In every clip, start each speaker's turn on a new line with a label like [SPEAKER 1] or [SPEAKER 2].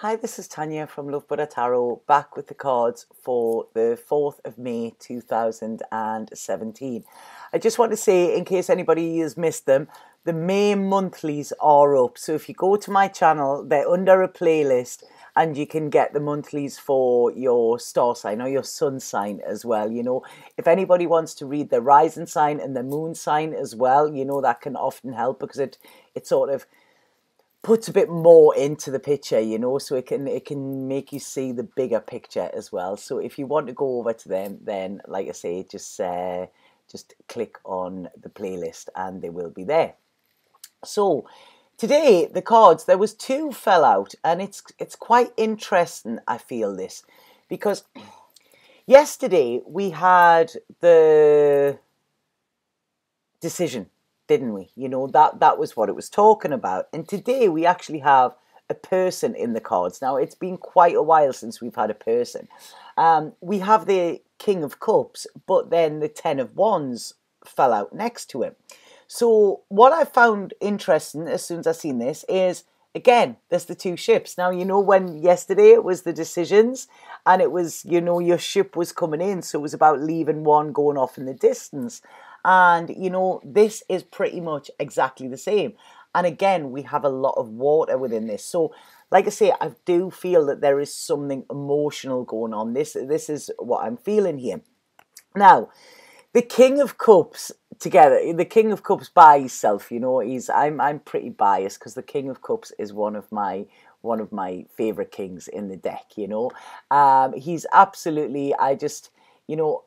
[SPEAKER 1] Hi, this is Tanya from Love Buddha Tarot, back with the cards for the 4th of May 2017. I just want to say, in case anybody has missed them, the May monthlies are up. So if you go to my channel, they're under a playlist and you can get the monthlies for your star sign or your sun sign as well. You know, if anybody wants to read the rising sign and the moon sign as well, you know, that can often help because it sort of puts a bit more into the picture, you know, so it can make you see the bigger picture as well. So if you want to go over to them, then like I say, just click on the playlist and they will be there. So today the cards, there was two fell out, and it's quite interesting. I feel this because yesterday we had the decision, didn't we? You know, that was what it was talking about. And today we actually have a person in the cards. Now, it's been quite a while since we've had a person. We have the King of Cups, but then the Ten of Wands fell out next to him. So what I found interesting as soon as I seen this is, again, there's the two ships. Now, you know, when yesterday it was the decisions and it was, you know, your ship was coming in. So it was about leaving one, going off in the distance. And, you know, this is pretty much exactly the same. And again, we have a lot of water within this. So, like I say, I do feel that there is something emotional going on. This is what I'm feeling here. Now, the King of Cups together, the King of Cups by himself, you know, I'm pretty biased because the King of Cups is one of my favorite kings in the deck, you know. He's absolutely, you know,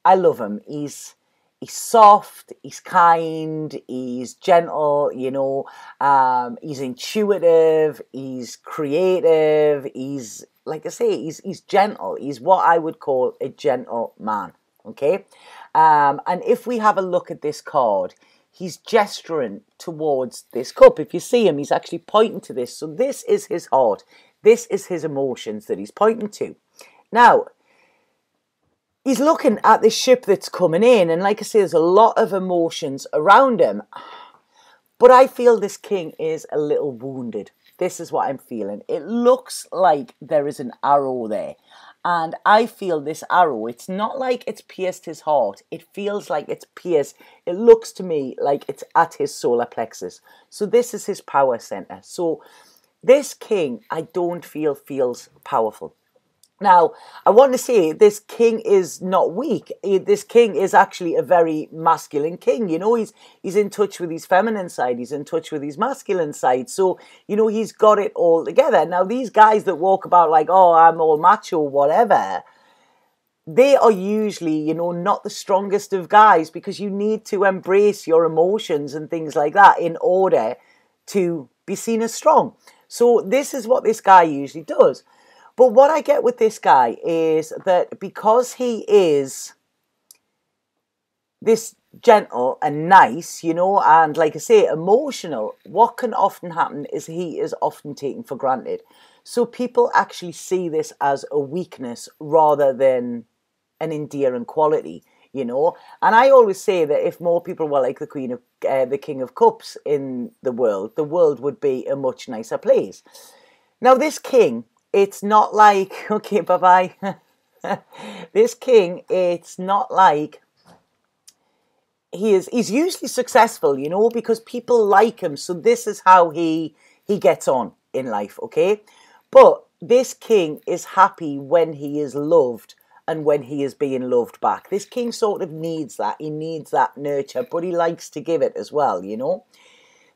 [SPEAKER 1] I love him. He's soft, he's kind, he's gentle, you know, he's intuitive, he's creative, he's, like I say, he's gentle. He's what I would call a gentle man, okay? And if we have a look at this card, he's gesturing towards this cup. If you see him, he's actually pointing to this. So this is his heart. This is his emotions that he's pointing to. Now, he's looking at this ship that's coming in, and like I say, there's a lot of emotions around him. But I feel this king is a little wounded. This is what I'm feeling. It looks like there is an arrow there. And I feel this arrow, it's not like it's pierced his heart. It feels like it's pierced. It looks to me like it's at his solar plexus. So this is his power center. So this king, I don't feel feels powerful. Now, I want to say this king is not weak. This king is actually a very masculine king. You know, he's in touch with his feminine side. He's in touch with his masculine side. So, you know, he's got it all together. Now, these guys that walk about like, oh, I'm all macho, whatever, they are usually, you know, not the strongest of guys because you need to embrace your emotions and things like that in order to be seen as strong. So this is what this guy usually does. But what I get with this guy is that because he is this gentle and nice, you know, and like I say, emotional, what can often happen is he is often taken for granted. So people actually see this as a weakness rather than an endearing quality, you know. And I always say that if more people were like the King of Cups in the world would be a much nicer place. Now, this king, it's not like, okay, bye-bye. This king, it's not like he's usually successful, you know, because people like him. So this is how he gets on in life, okay? But this king is happy when he is loved and when he is being loved back. This king sort of needs that. He needs that nurture, but he likes to give it as well, you know?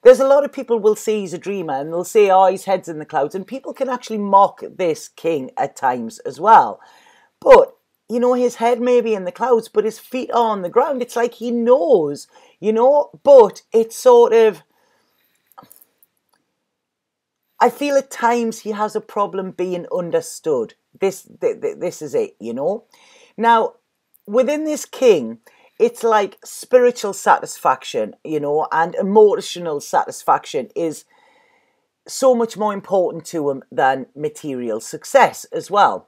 [SPEAKER 1] There's a lot of people will say he's a dreamer and they'll say, oh, his head's in the clouds. And people can actually mock this king at times as well. But, you know, his head may be in the clouds, but his feet are on the ground. It's like he knows, you know, but it's sort of, I feel at times he has a problem being understood. This is it, you know. Now, within this king, it's like spiritual satisfaction, you know, and emotional satisfaction is so much more important to him than material success as well.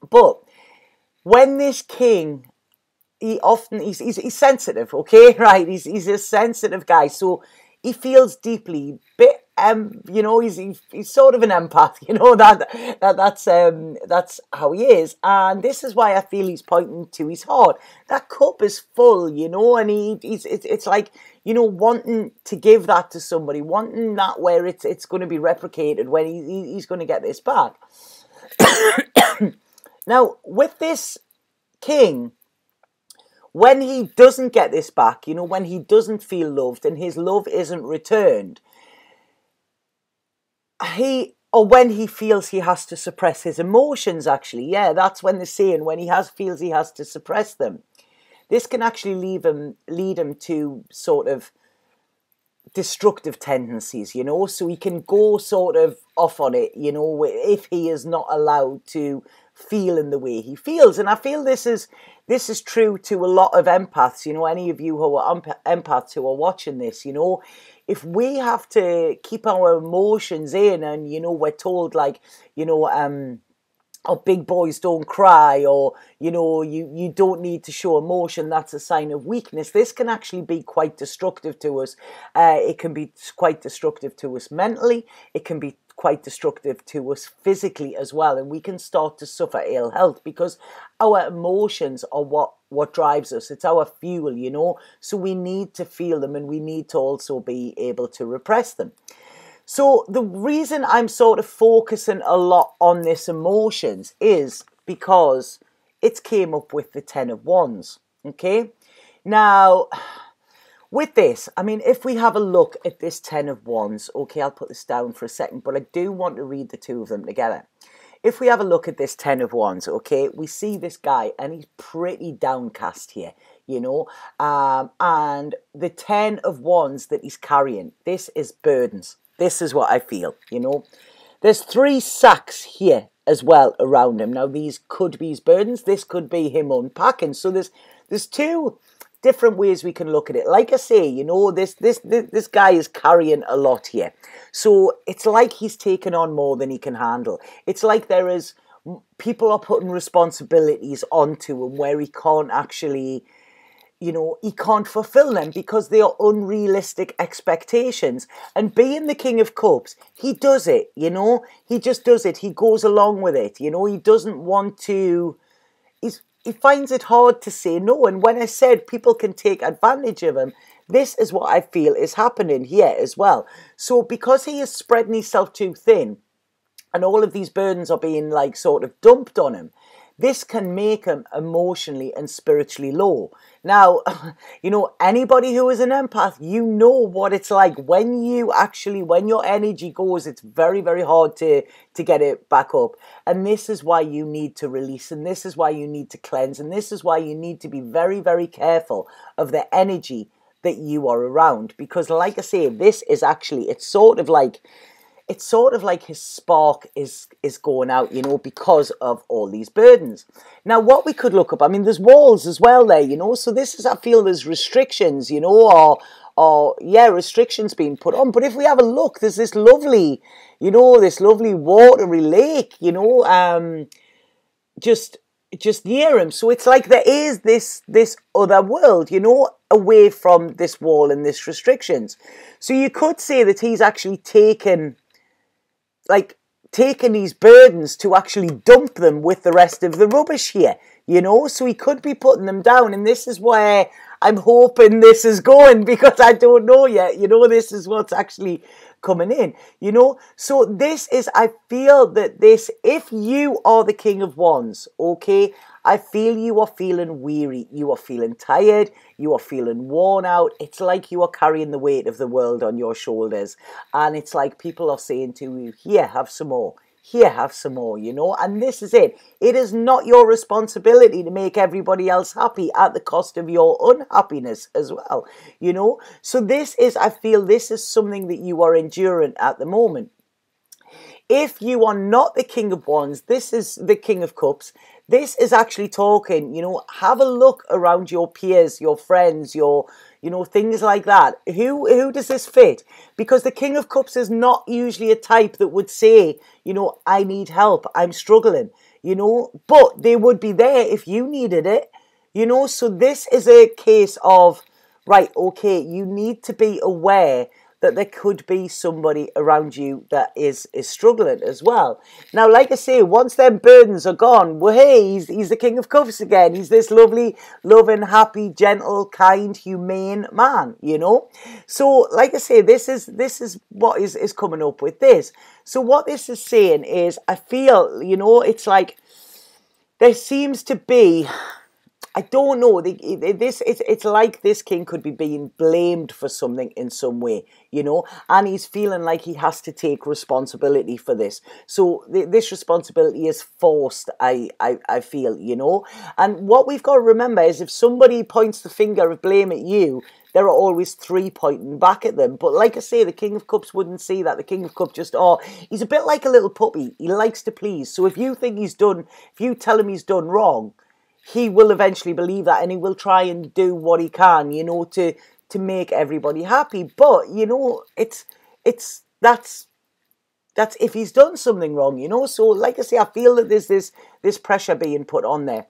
[SPEAKER 1] But when this king, he's sensitive, okay, right? He's a sensitive guy, so he feels deeply, bit you know, he's sort of an empath, you know, that's how he is. And this is why I feel he's pointing to his heart. That cup is full, you know, and it's like, you know, wanting to give that to somebody, wanting that where it's going to be replicated when he's going to get this back. Now, with this king, when he doesn't get this back, you know, when he doesn't feel loved and his love isn't returned, or when he feels he has to suppress his emotions, actually, yeah, that's when they're saying when feels he has to suppress them. This can actually lead him to sort of destructive tendencies, you know, so he can go sort of off on it, you know, if he is not allowed to feel in the way he feels. And I feel this is true to a lot of empaths, you know, any of you who are empaths who are watching this, you know, if we have to keep our emotions in and, you know, we're told like, you know, oh, big boys don't cry, or, you know, you don't need to show emotion, that's a sign of weakness. This can actually be quite destructive to us. It can be quite destructive to us mentally. It can be quite destructive to us physically as well. And we can start to suffer ill health because our emotions are what drives us. It's our fuel, you know. So we need to feel them and we need to also be able to repress them. So the reason I'm sort of focusing a lot on this emotions is because it came up with the 10 of Wands, okay? Now, with this, I mean, if we have a look at this 10 of Wands, okay, I'll put this down for a second, but I do want to read the two of them together. If we have a look at this 10 of Wands, okay, we see this guy and he's pretty downcast here, you know, and the 10 of Wands that he's carrying, this is burdens. This is what I feel, you know. There's 3 sacks here as well around him. Now, these could be his burdens. This could be him unpacking. So there's 2 different ways we can look at it. Like I say, you know, this guy is carrying a lot here. So it's like he's taken on more than he can handle. It's like people are putting responsibilities onto him where he can't actually, you know, he can't fulfill them because they are unrealistic expectations. And being the King of Cups, he does it, you know. He just does it. He goes along with it, you know. He doesn't want to... He finds it hard to say no. And when I said people can take advantage of him, this is what I feel is happening here as well. So because he is spreading himself too thin and all of these burdens are being like sort of dumped on him, this can make him emotionally and spiritually low. Now, you know, anybody who is an empath, you know what it's like when your energy goes, it's very, very hard to get it back up. And this is why you need to release, and this is why you need to cleanse, and this is why you need to be very, very careful of the energy that you are around. Because like I say, this is actually, it's sort of like his spark is going out, you know, because of all these burdens. Now, what we could look up, I mean, there's walls as well there, you know, so this is, I feel there's restrictions, you know, or yeah, restrictions being put on. But if we have a look, there's this lovely, you know, this lovely watery lake, you know, just near him. So it's like there is this other world, you know, away from this wall and this restrictions. So you could say that he's actually taken these burdens to actually dump them with the rest of the rubbish here, you know, so he could be putting them down. And this is where I'm hoping this is going, because I don't know yet, you know, this is what's actually coming in, you know. So this is, I feel that this, if you are the King of Wands, okay, I feel you are feeling weary, you are feeling tired, you are feeling worn out. It's like you are carrying the weight of the world on your shoulders. And it's like people are saying to you, here, have some more. Here, have some more, you know. And this is it. It is not your responsibility to make everybody else happy at the cost of your unhappiness as well, you know. So this is, I feel this is something that you are enduring at the moment. If you are not the King of Wands, this is the King of Cups. This is actually talking, you know, have a look around your peers, your friends, your, you know, things like that. Who does this fit? Because the King of Cups is not usually a type that would say, you know, I need help, I'm struggling, you know, but they would be there if you needed it, you know. So this is a case of, right, okay, you need to be aware that there could be somebody around you that is struggling as well. Now, like I say, once them burdens are gone, well, hey, he's the King of Cups again. He's this lovely, loving, happy, gentle, kind, humane man, you know. So, like I say, this is what is coming up with this. So what this is saying is, I feel, you know, it's like there seems to be, I don't know, it's like this king could be being blamed for something in some way, you know, and he's feeling like he has to take responsibility for this. So this responsibility is forced, I feel, you know. And what we've got to remember is if somebody points the finger of blame at you, there are always three pointing back at them. But like I say, the King of Cups wouldn't see that. The King of Cups just, he's a bit like a little puppy. He likes to please. So if you think he's done, if you tell him he's done wrong, he will eventually believe that, and he will try and do what he can, you know, to make everybody happy. But, you know, that's if he's done something wrong, you know. So like I say, I feel that there's this pressure being put on there.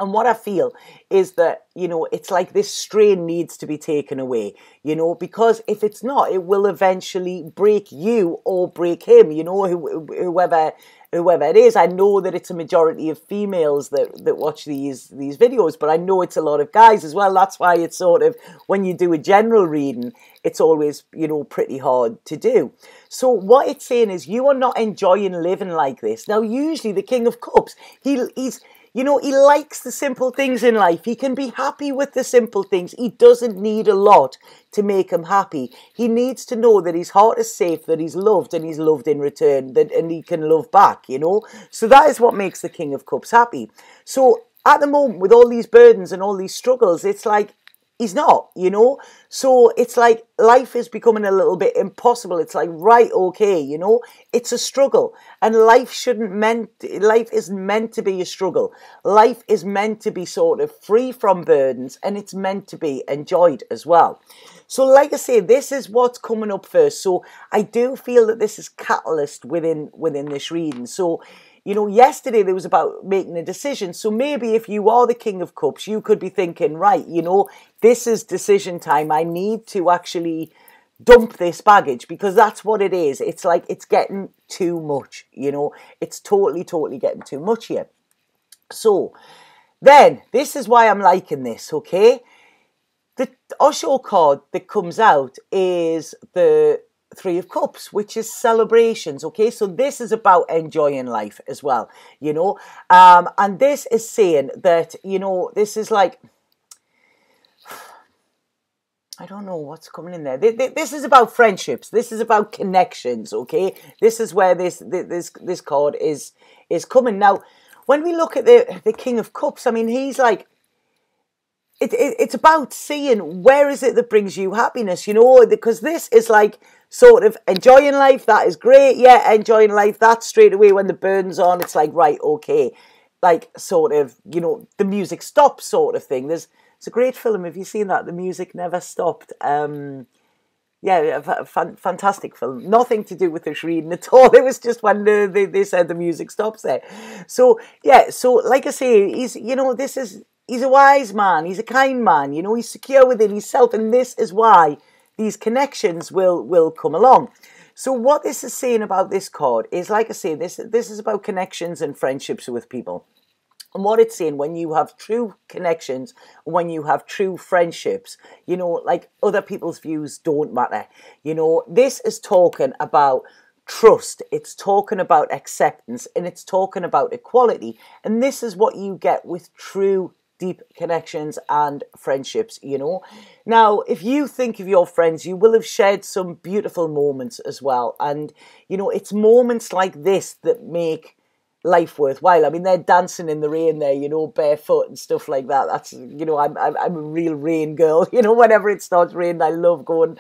[SPEAKER 1] And what I feel is that, you know, it's like this strain needs to be taken away, you know, because if it's not, it will eventually break you or break him, you know, whoever it is. I know that it's a majority of females that watch these videos, but I know it's a lot of guys as well. That's why it's sort of, when you do a general reading, it's always, you know, pretty hard to do. So what it's saying is, you are not enjoying living like this. Now, usually the King of Cups, he's you know, he likes the simple things in life. He can be happy with the simple things. He doesn't need a lot to make him happy. He needs to know that his heart is safe, that he's loved, and he's loved in return, and he can love back, you know. So that is what makes the King of Cups happy. So at the moment, with all these burdens and all these struggles, it's like, he's not, you know. So it's like life is becoming a little bit impossible. It's like, right, okay, you know, it's a struggle, and life isn't meant to be a struggle. Life is meant to be sort of free from burdens, and it's meant to be enjoyed as well. So like I say, this is what's coming up first. So I do feel that this is catalyst within this reading. So, you know, yesterday there was about making a decision. So maybe if you are the King of Cups, you could be thinking, right, you know, this is decision time. I need to actually dump this baggage, because that's what it is. It's like, it's getting too much, you know. It's totally getting too much here. So then, this is why I'm liking this, okay? The Osho card that comes out is the Three of Cups, which is celebrations, okay? So this is about enjoying life as well, you know? And this is saying that, you know, this is like, I don't know what's coming in there. This is about friendships. This is about connections, okay? This is where this card is coming. Now, when we look at the King of Cups, I mean, he's like, it's about seeing where is it that brings you happiness, you know, because this is like sort of enjoying life. That is great. Yeah, enjoying life. That's straight away when the burden's on. It's like, right, okay. Like sort of, you know, the music stops sort of thing. It's a great film. Have you seen that? The Music Never Stopped. Yeah, fantastic film. Nothing to do with this reading at all. It was just when they said the music stops there. So, yeah, so like I say, he's, you know, he's a wise man. He's a kind man. You know, he's secure within himself. And this is why these connections will come along. So what this is saying about this card is, like I say, this is about connections and friendships with people. And what it's saying, when you have true connections, when you have true friendships, you know, like other people's views don't matter. You know, this is talking about trust. It's talking about acceptance, and it's talking about equality. And this is what you get with true deep connections and friendships, you know. Now, if you think of your friends, you will have shared some beautiful moments as well. And, you know, it's moments like this that make life worthwhile. I mean, they're dancing in the rain there, you know, barefoot and stuff like that. That's, you know, I'm a real rain girl. You know, whenever it starts raining, I love going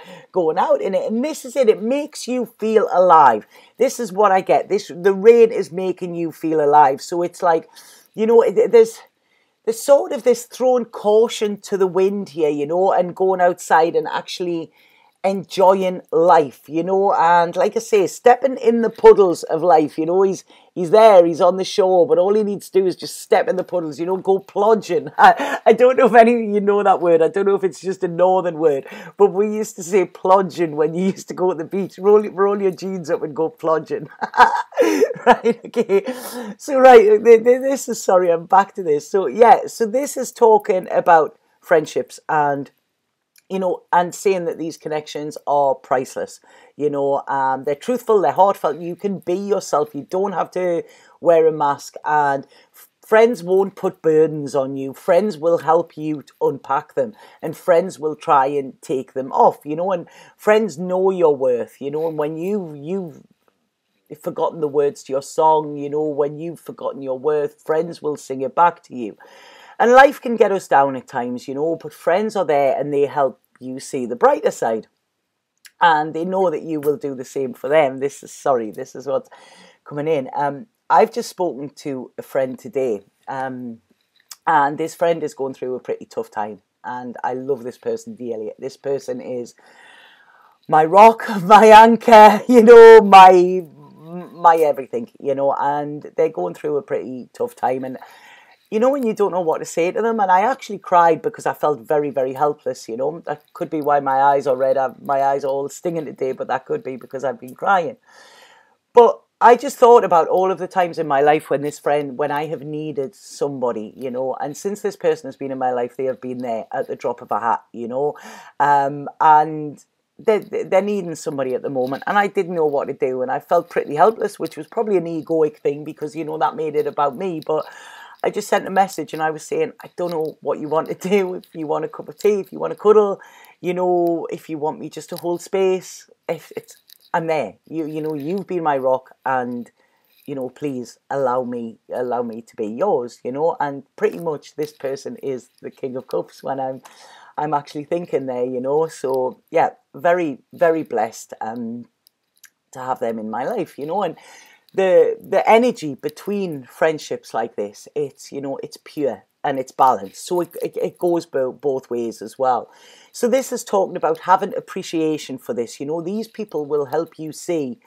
[SPEAKER 1] out in it. And this is it. It makes you feel alive. This is what I get. The rain is making you feel alive. So it's like, you know, there's sort of this throwing caution to the wind here, you know, and going outside and actually enjoying life, you know, and like I say, stepping in the puddles of life, you know, he's there, he's on the shore, but all he needs to do is just step in the puddles, you know, go plodging. I don't know if any of you know that word. I don't know if it's just a northern word, but we used to say plodging when you used to go to the beach. Roll your jeans up and go plodging. Right, okay. So, right, this is, sorry, I'm back to this. So, yeah, so this is talking about friendships and, you know, and saying that these connections are priceless. You know, they're truthful, they're heartfelt. You can be yourself. You don't have to wear a mask. And friends won't put burdens on you. Friends will help you to unpack them. And friends will try and take them off, you know. And friends know your worth, you know. And when you've forgotten the words to your song, you know, when you've forgotten your worth, friends will sing it back to you. And life can get us down at times, you know, but friends are there and they help you see the brighter side. And they know that you will do the same for them. This is what's coming in. I've just spoken to a friend today, and this friend is going through a pretty tough time. And I love this person dearly. This person is my rock, my anchor, you know, my everything, you know, and they're going through a pretty tough time. And you know, when you don't know what to say to them, and I actually cried because I felt very, very helpless, you know. That could be why my eyes are red, my eyes are all stinging today, but that could be because I've been crying. But I just thought about all of the times in my life when I have needed somebody, you know, and since this person has been in my life, they have been there at the drop of a hat, you know, and they're needing somebody at the moment, and I didn't know what to do, and I felt pretty helpless, which was probably an egoic thing because, you know, that made it about me. But I just sent a message and I was saying, I don't know what you want to do. If you want a cup of tea, if you want to cuddle, you know, if you want me just to hold space, I'm there. You know, you've been my rock, and, you know, please allow me to be yours, you know. And pretty much this person is the King of Cups when I'm actually thinking there, you know. So yeah, very, very blessed to have them in my life, you know. And the energy between friendships like this, it's, you know, it's pure and it's balanced. So it goes both ways as well. So this is talking about having appreciation for this. You know, these people will help you see,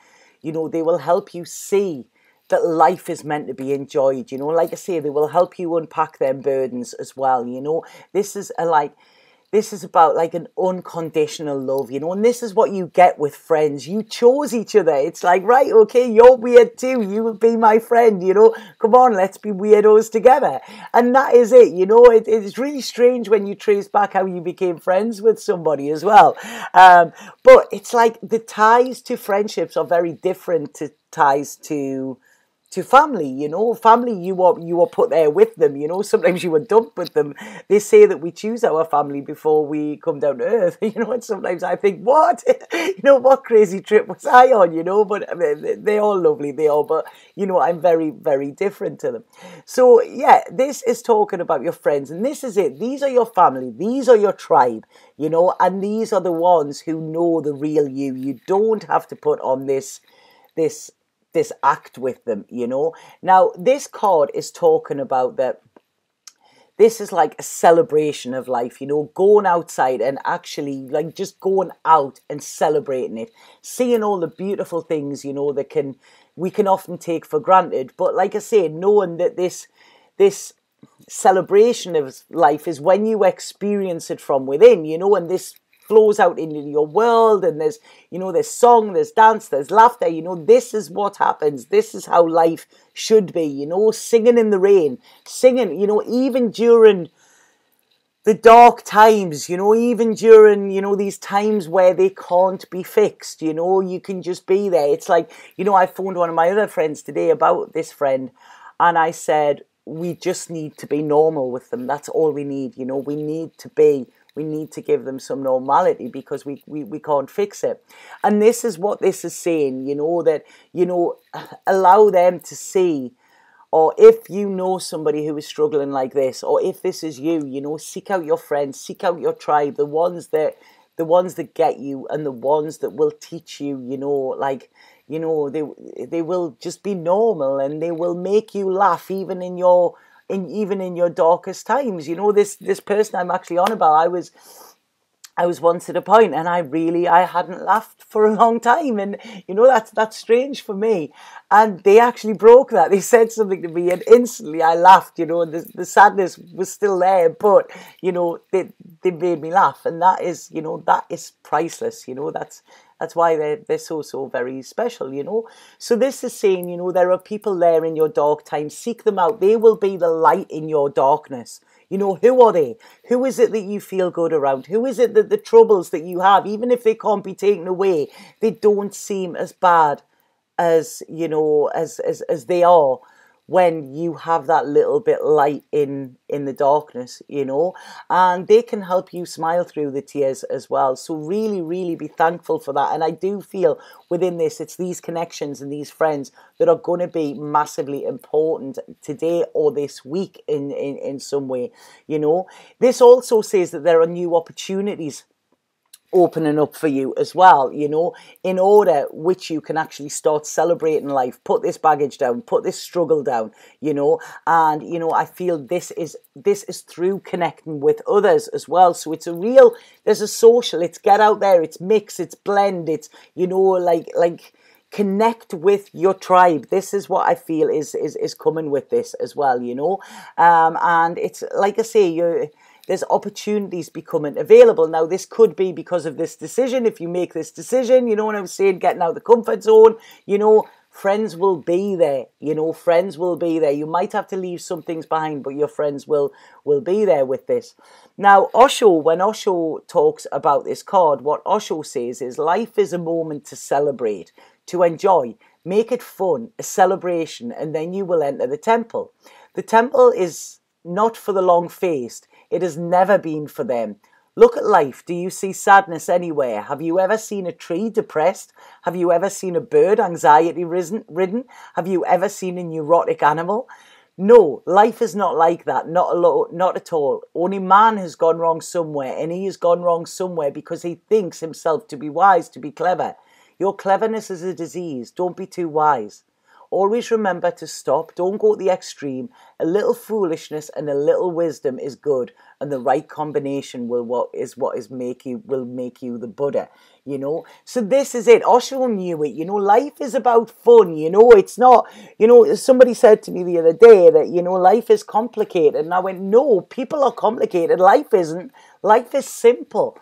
[SPEAKER 1] you know, they will help you see that life is meant to be enjoyed. You know, like I say, they will help you unpack their burdens as well. You know, this is about like an unconditional love, you know, and this is what you get with friends. You chose each other. It's like, right, okay, you're weird too. You will be my friend, you know. Come on, let's be weirdos together. And that is it, you know. It's really strange when you trace back how you became friends with somebody as well. But it's like the ties to friendships are very different to ties to family, you know. Family, you were put there with them, you know. Sometimes you were dumped with them. They say that we choose our family before we come down to earth, you know. And sometimes I think, what, you know, what crazy trip was I on, you know? But I mean, they're all lovely, they are, but you know, I'm very, very different to them. So yeah, this is talking about your friends, and this is it. These are your family, these are your tribe, you know, and these are the ones who know the real you. You don't have to put on this act with them, you know. Now, this card is talking about that this is like a celebration of life, you know, going outside and actually like just going out and celebrating it, seeing all the beautiful things, you know, that we can often take for granted. But like I say, knowing that this celebration of life is when you experience it from within, you know, and this flows out into your world, and there's, you know, there's song, there's dance, there's laughter, you know. This is what happens. This is how life should be, you know. Singing in the rain, singing, you know, even during the dark times, you know, even during, you know, these times where they can't be fixed, you know, you can just be there. It's like, you know, I phoned one of my other friends today about this friend, and I said, we just need to be normal with them. That's all we need, you know. We need to give them some normality because we can't fix it. And this is what this is saying, you know, that, you know, allow them to see, or if you know somebody who is struggling like this, or if this is you, you know, seek out your friends, seek out your tribe, the ones that get you, and the ones that will teach you, you know, like, you know, they will just be normal, and they will make you laugh even in your darkest times. You know, this person I'm actually on about, I was once at a point and I hadn't laughed for a long time, and that's strange for me. And they actually broke that. They said something to me and instantly I laughed, and the sadness was still there, but they made me laugh, and that is priceless. That's why they're so very special. So this is saying, there are people there in your dark time. Seek them out. They will be the light in your darkness. Who are they? Who is it that you feel good around? Who is it that the troubles that you have, even if they can't be taken away, they don't seem as bad as, as they are when you have that little bit light in the darkness, and they can help you smile through the tears as well. So really, really be thankful for that. And I do feel within this, it's these connections and these friends that are going to be massively important today or this week in some way. This also says that there are new opportunities opening up for you as well, in order which you can actually start celebrating life, put this baggage down, put this struggle down, and I feel this is through connecting with others as well. So there's a social, it's get out there, it's mix, it's blend, it's like connect with your tribe. This is what I feel is coming with this as well, and it's like I say, there's opportunities becoming available. Now, this could be because of this decision. If you make this decision, what I'm saying, getting out of the comfort zone, friends will be there. Friends will be there. You might have to leave some things behind, but your friends will be there with this. Now, when Osho talks about this card, what Osho says is life is a moment to celebrate, to enjoy, make it fun, a celebration, and then you will enter the temple. The temple is not for the long-faced. It has never been for them. Look at life. Do you see sadness anywhere? Have you ever seen a tree depressed? Have you ever seen a bird anxiety-ridden? Have you ever seen a neurotic animal? No, life is not like that. Not at all. Only man has gone wrong somewhere, and he has gone wrong somewhere because he thinks himself to be wise, to be clever. Your cleverness is a disease. Don't be too wise. Always remember to stop. Don't go to the extreme. A little foolishness and a little wisdom is good, and the right combination will make you the Buddha. So this is it. Osho knew it. Life is about fun. It's not. Somebody said to me the other day that life is complicated, and I went, no, people are complicated. Life isn't. Life is simple.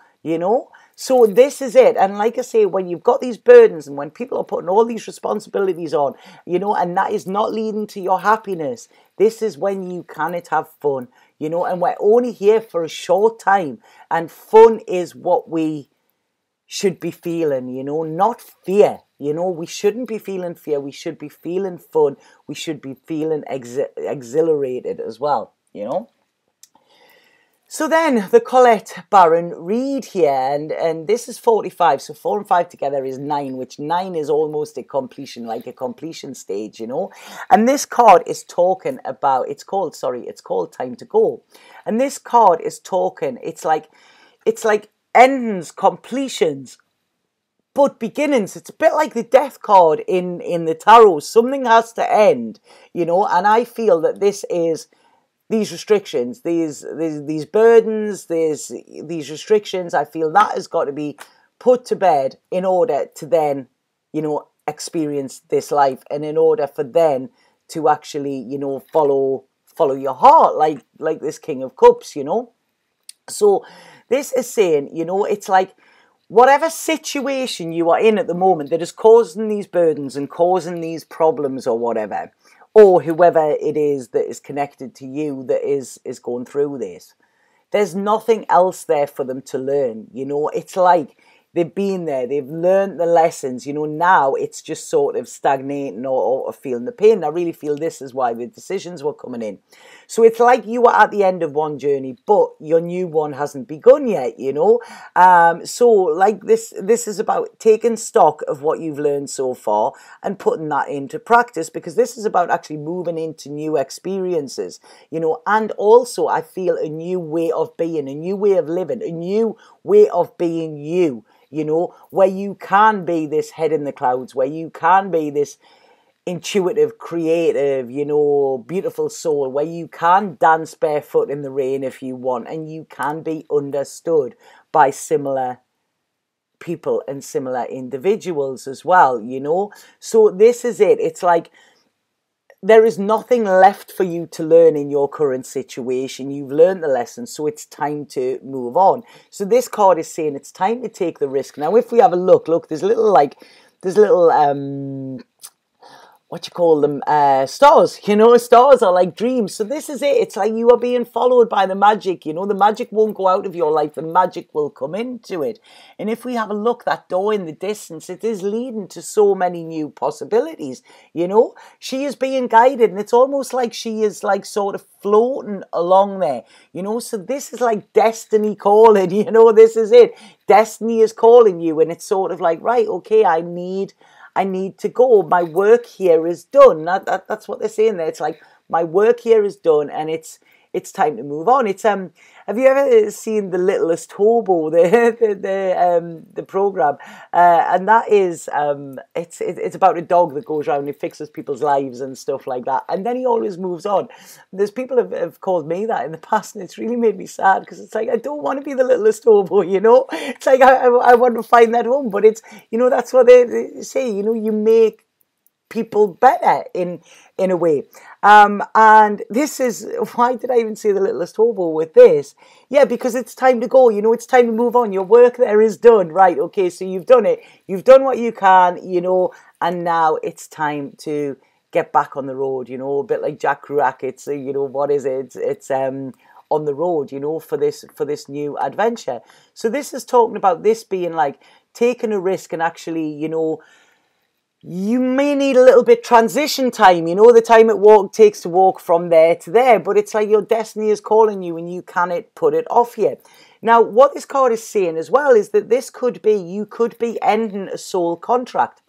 [SPEAKER 1] So this is it. And like I say, when you've got these burdens and when people are putting all these responsibilities on, and that is not leading to your happiness, this is when you cannot have fun, and we're only here for a short time. And fun is what we should be feeling, not fear. We shouldn't be feeling fear. We should be feeling fun. We should be feeling exhilarated as well, So then the Colette Baron read here, and this is 45, so 4 and 5 together is 9, which 9 is almost a completion, like a completion stage, And this card is talking about, it's called Time to Go. And this card is talking, it's like endings, completions, but beginnings. It's a bit like the death card in the tarot. Something has to end, and I feel that this is these restrictions, these burdens, these restrictions. I feel that has got to be put to bed in order to then, experience this life, and in order for then to actually, follow your heart, like this King of Cups, So this is saying, it's like whatever situation you are in at the moment that is causing these burdens and causing these problems or whatever, or whoever it is that is connected to you that is going through this, there's nothing else there for them to learn. It's like they've been there, they've learned the lessons, now it's just sort of stagnating or feeling the pain. I really feel this is why the decisions were coming in. So it's like you are at the end of one journey, but your new one hasn't begun yet, So like this is about taking stock of what you've learned so far and putting that into practice, because this is about actually moving into new experiences, and also I feel a new way of being, a new way of living, a new way of being you, where you can be this head in the clouds, where you can be this intuitive, creative, you know, beautiful soul where you can dance barefoot in the rain if you want, and you can be understood by similar people and similar individuals as well, you know. So this is it. It's like there is nothing left for you to learn in your current situation. You've learned the lesson, so it's time to move on. So this card is saying it's time to take the risk. Now, if we have a look, there's little what you call them, stars, you know. Stars are like dreams. So this is it. It's like you are being followed by the magic, you know. The magic won't go out of your life. The magic will come into it. And if we have a look, that door in the distance, it is leading to so many new possibilities, you know. She is being guided, and it's almost like she is like sort of floating along there, you know. So this is like destiny calling, you know. This is it. Destiny is calling you, and it's sort of like, right, okay, I need to go. My work here is done. That's what they're saying there. It's like, my work here is done, and it's time to move on. It's have you ever seen The Littlest Hobo, the program? And that is it's about a dog that goes around and fixes people's lives and stuff like that, and then he always moves on. There's people have called me that in the past, and it's really made me sad, because it's like, I don't want to be the littlest hobo, you know. It's like I want to find that home, but it's, you know, that's what they say, you know, you make people better in a way. And this is, why did I even say the littlest hobo with this? Yeah, because it's time to go, you know. It's time to move on. Your work there is done, right? Okay, so you've done it, you've done what you can, you know, and now it's time to get back on the road, you know. A bit like Jack Kerouac. It's you know, what is it? It's on the road, you know, for this new adventure. So this is talking about this being like taking a risk, and actually, you know, you may need a little bit transition time, you know, the time it takes to walk from there to there, but it's like your destiny is calling you, and you cannot put it off yet. Now, what this card is saying as well is that you could be ending a soul contract.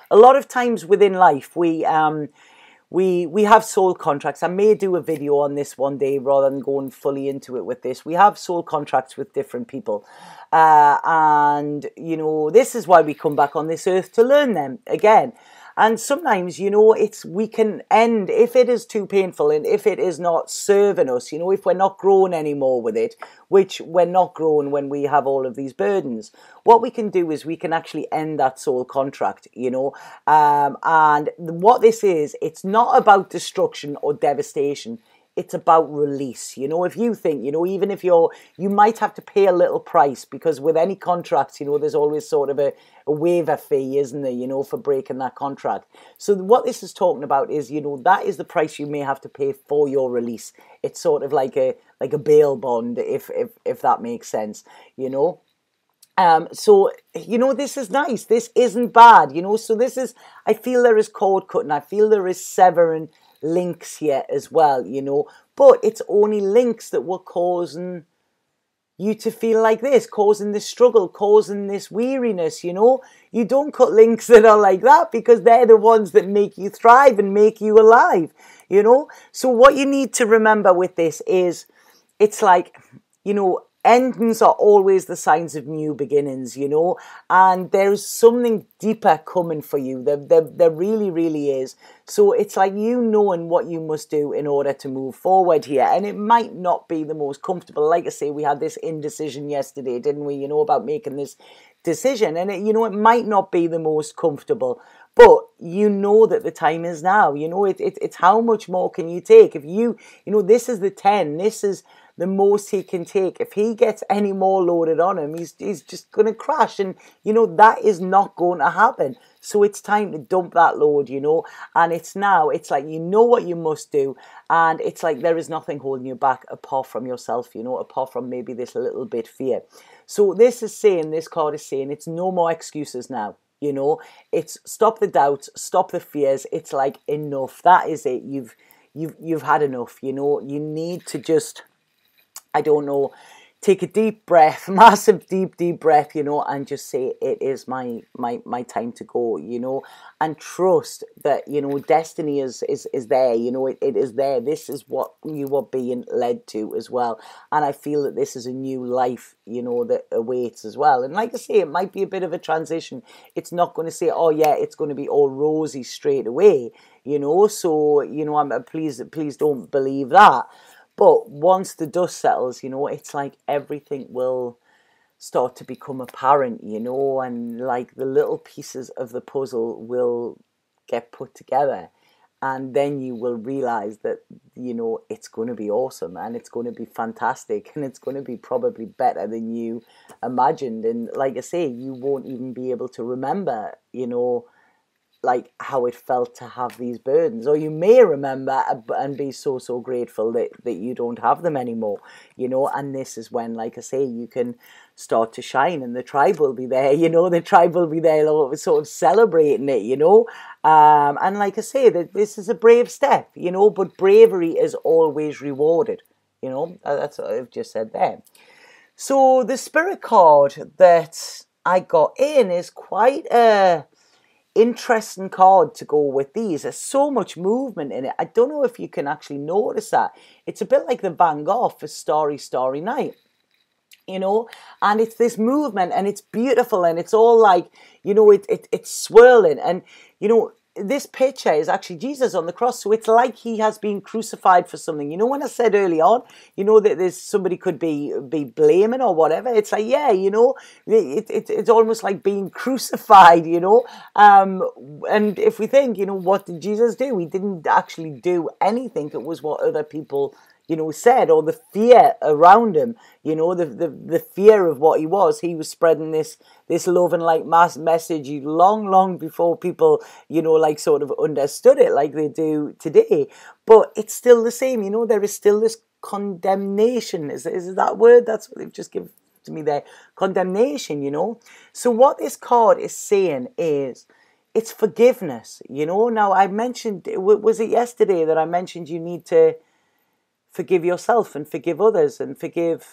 [SPEAKER 1] A lot of times within life, we have soul contracts. I may do a video on this one day rather than going fully into it with this. We have soul contracts with different people. And, you know, this is why we come back on this earth, to learn them again. And sometimes, you know, we can end, if it is too painful and if it is not serving us, you know, if we're not growing anymore with it, which we're not growing when we have all of these burdens, what we can do is we can actually end that soul contract, you know. And what this is, it's not about destruction or devastation. It's about release, you know. If you think, you know, even if you might have to pay a little price, because with any contract, you know, there's always sort of a waiver fee, isn't there, you know, for breaking that contract. So what this is talking about is, you know, that is the price you may have to pay for your release. It's sort of like a bail bond, if that makes sense, you know. So, you know, this is nice. This isn't bad, you know. So this is, I feel there is cord cutting. I feel there is severing links here as well, you know. But it's only links that were causing you to feel like this, causing this struggle, causing this weariness, you know. You don't cut links that are like that, because they're the ones that make you thrive and make you alive, you know. So what you need to remember with this is, it's like, you know, endings are always the signs of new beginnings, you know, and there's something deeper coming for you. There really, really is. So it's like you knowing what you must do in order to move forward here. And it might not be the most comfortable. Like I say, we had this indecision yesterday, didn't we, you know, about making this decision. And, you know, it might not be the most comfortable, but you know that the time is now. You know, it's how much more can you take? If you know, this is the 10. This is the most he can take. If he gets any more loaded on him, he's just going to crash. And, you know, that is not going to happen. So it's time to dump that load, you know. And it's now, it's like, you know what you must do. And it's like there is nothing holding you back apart from yourself, you know, apart from maybe this little bit fear. So this card is saying it's no more excuses now. You know, it's stop the doubts, stop the fears. It's like, enough. That is it. You've had enough, you know. You need to just, I don't know, take a deep breath, massive deep breath, you know, and just say, it is my time to go, you know, and trust that, you know, destiny is there, you know, it is there. This is what you are being led to as well. And I feel that this is a new life, you know, that awaits as well. And like I say, it might be a bit of a transition. It's not going to say, oh yeah, it's going to be all rosy straight away, you know. So, you know, please don't believe that. But once the dust settles, you know, it's like everything will start to become apparent, you know, and like the little pieces of the puzzle will get put together. And then you will realize that, you know, it's going to be awesome and it's going to be fantastic and it's going to be probably better than you imagined. And like I say, you won't even be able to remember, you know, like how it felt to have these burdens, or you may remember and be so grateful that you don't have them anymore, you know. And this is when, like I say, you can start to shine, and the tribe will be there, you know. The tribe will be there sort of celebrating it, you know. And like I say, that this is a brave step, you know, but bravery is always rewarded, you know. That's what I've just said there. So the spirit card that I got in is quite a interesting card to go with these. There's so much movement in it. I don't know if you can actually notice that. It's a bit like the Van Gogh for Starry Starry Night, you know, and it's this movement and it's beautiful and it's all like, you know, it's swirling, and you know, this picture is actually Jesus on the cross, so it's like he has been crucified for something. You know, when I said early on, you know, that there's somebody could be blaming or whatever, it's like, yeah, you know, it's almost like being crucified, you know. And if we think, you know, what did Jesus do? He didn't actually do anything. It was what other people, you know, said, or the fear around him, you know, the fear of what he was spreading this love and light mass message long before people, you know, like sort of understood it like they do today. But it's still the same, you know. There is still this condemnation. Is that word? That's what they've just given to me there. Condemnation, you know. So what this card is saying is, it's forgiveness, you know. Now, I mentioned, was it yesterday that I mentioned you need to forgive yourself and forgive others and forgive,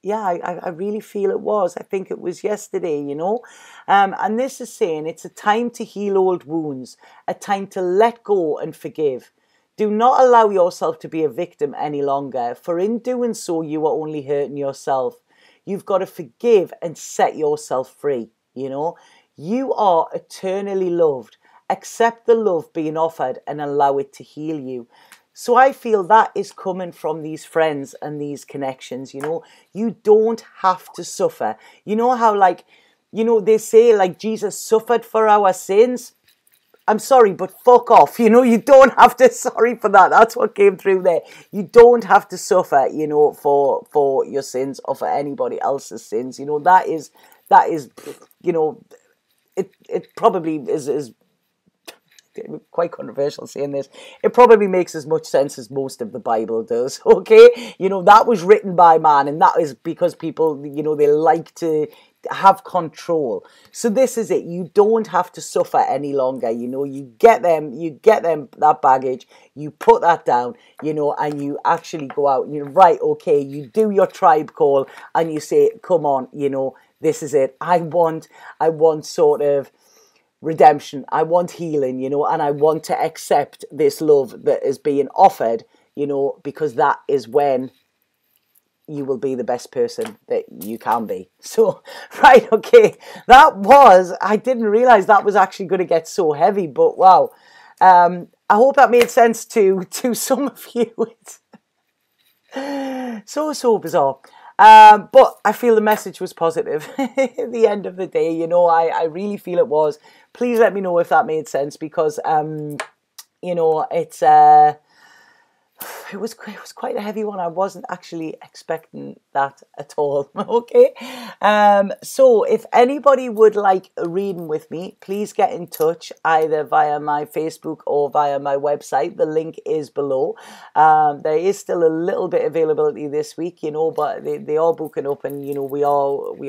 [SPEAKER 1] yeah, I really feel it was. I think it was yesterday, you know. And this is saying it's a time to heal old wounds, a time to let go and forgive. Do not allow yourself to be a victim any longer, for in doing so, you are only hurting yourself. You've got to forgive and set yourself free, you know. You are eternally loved. Accept the love being offered and allow it to heal you. So I feel that is coming from these friends and these connections, you know. You don't have to suffer. You know how, like, you know, they say, like, Jesus suffered for our sins. I'm sorry, but fuck off. You know, you don't have to, sorry for that. That's what came through there. You don't have to suffer, you know, for your sins or for anybody else's sins. You know, that is, you know, it probably is quite controversial saying this. It probably makes as much sense as most of the Bible does, okay? You know, that was written by man, and that is because people, you know, they like to have control. So this is it. You don't have to suffer any longer, you know. You get them that baggage, you put that down, you know, and you actually go out and you're right, okay, you do your tribe call and you say, come on, you know, this is it. I want sort of redemption. I want healing, you know, and I want to accept this love that is being offered, you know, because that is when you will be the best person that you can be. So, right, okay, I didn't realize that was actually going to get so heavy, but wow. I hope that made sense to some of you. It's so bizarre. But I feel the message was positive at the end of the day, you know. I really feel it was. Please let me know if that made sense, because you know, it was quite a heavy one. I wasn't actually expecting that at all. Okay. So if anybody would like a reading with me, please get in touch either via my Facebook or via my website. The link is below. There is still a little bit availability this week, you know, but they are booking up, and you know, we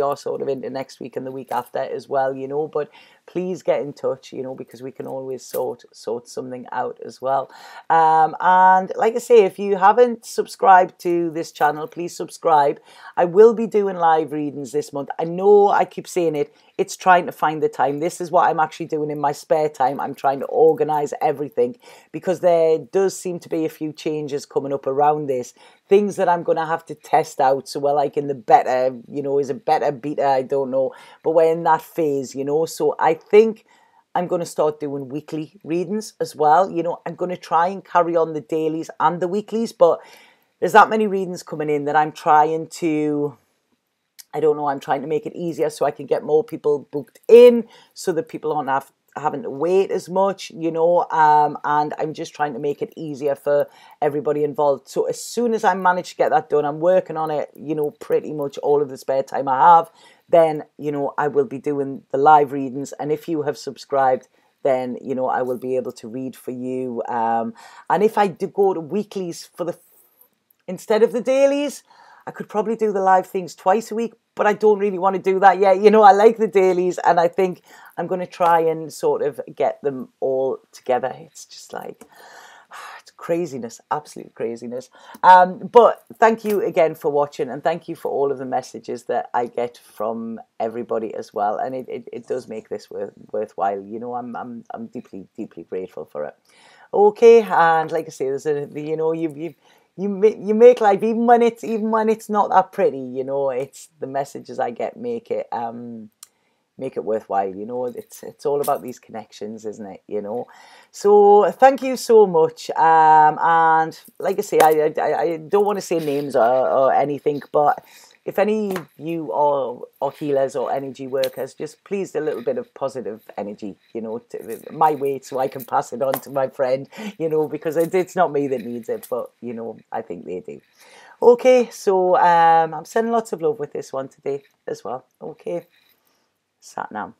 [SPEAKER 1] are sort of into next week and the week after as well, you know. But please get in touch, you know, because we can always sort something out as well. And like I say, if you haven't subscribed to this channel, please subscribe. I will be doing live readings this month. I know I keep saying it. It's trying to find the time. This is what I'm actually doing in my spare time. I'm trying to organise everything because there does seem to be a few changes coming up around this. Things that I'm going to have to test out. So we're like in the beta, you know, is it beta, beta? I don't know. But we're in that phase, you know. So I think I'm going to start doing weekly readings as well. You know, I'm going to try and carry on the dailies and the weeklies. But there's that many readings coming in that I'm trying to... I don't know, I'm trying to make it easier so I can get more people booked in so that people aren't having to wait as much, you know, and I'm just trying to make it easier for everybody involved. So as soon as I manage to get that done, I'm working on it, you know, pretty much all of the spare time I have, then, you know, I will be doing the live readings. And if you have subscribed, then, you know, I will be able to read for you. And if I do go to weeklies instead of the dailies, I could probably do the live things twice a week, but I don't really want to do that yet. You know, I like the dailies, and I think I'm going to try and sort of get them all together. It's just like, it's craziness, absolute craziness. But thank you again for watching, and thank you for all of the messages that I get from everybody as well. And it does make this worthwhile. You know, I'm deeply, deeply grateful for it. Okay, and like I say, there's you know, you make life, even when it's not that pretty, you know, it's the messages I get make it worthwhile, you know. It's all about these connections, isn't it, you know? So thank you so much. And like I say, I don't want to say names or anything, but if any of you are healers or energy workers, just please a little bit of positive energy, you know, to my way, so I can pass it on to my friend, you know, because it's not me that needs it, but, you know, I think they do. Okay, so I'm sending lots of love with this one today as well. Okay, sat now.